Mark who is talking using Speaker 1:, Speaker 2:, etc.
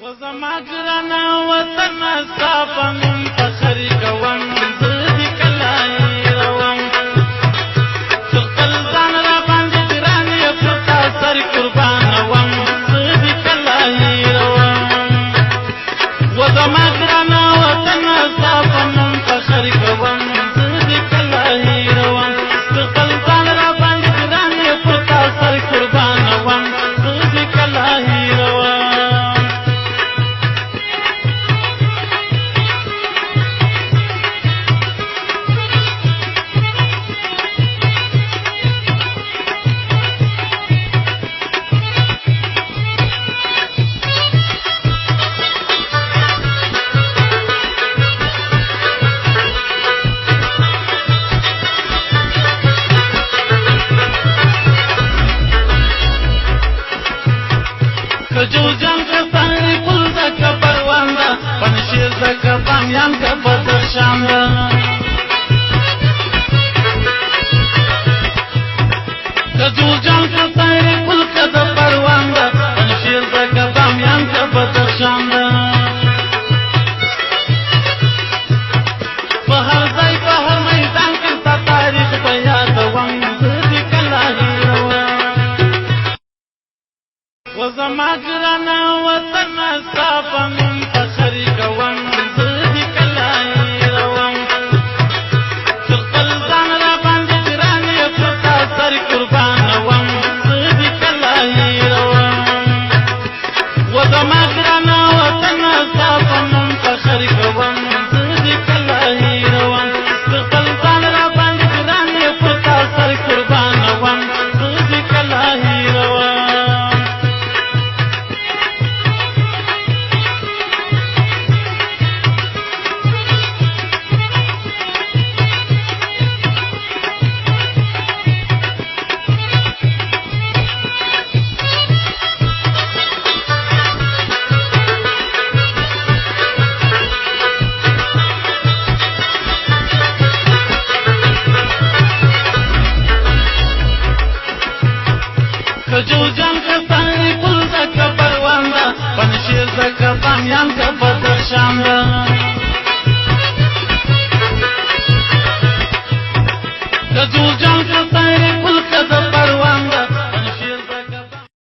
Speaker 1: وزما ګرانه وطن صافن فخر کوم زدي کلای روان خپل ځان را باندې ګران یې پتا سر قربان وم زدي کلای روان وزما ګرانه وطن صافن فخر کوم زدي کلای روان خپل ځان را باندې ګران یې پتا سر قربان وم زدي کلای روان کجو جان کا ساری پل کا پرواندا پنشیر کا بامیان کا بدر شاندا کجو جان کا ساری پل کا پرواندا پنشیر کا بامیان کا بدر شاندا بہر ځای بہر میدان کا تاریخ بیان وان دې کلاه وزما ګرانه وطن صافن فخر کوم زدي کلای روان خپل ځان را باندې ګران یې پتا سر قربان وم زدي کلای روان وزما ګرانه وطن صافن فخر کوم زدي کلای روان خپل ځان را باندې ګران یې پتا سر قربان وم زدي کلای روان کجو جان کا ساری پل کا پرواندا پنشیر کا بامیان کا بدر شاندا کجو جان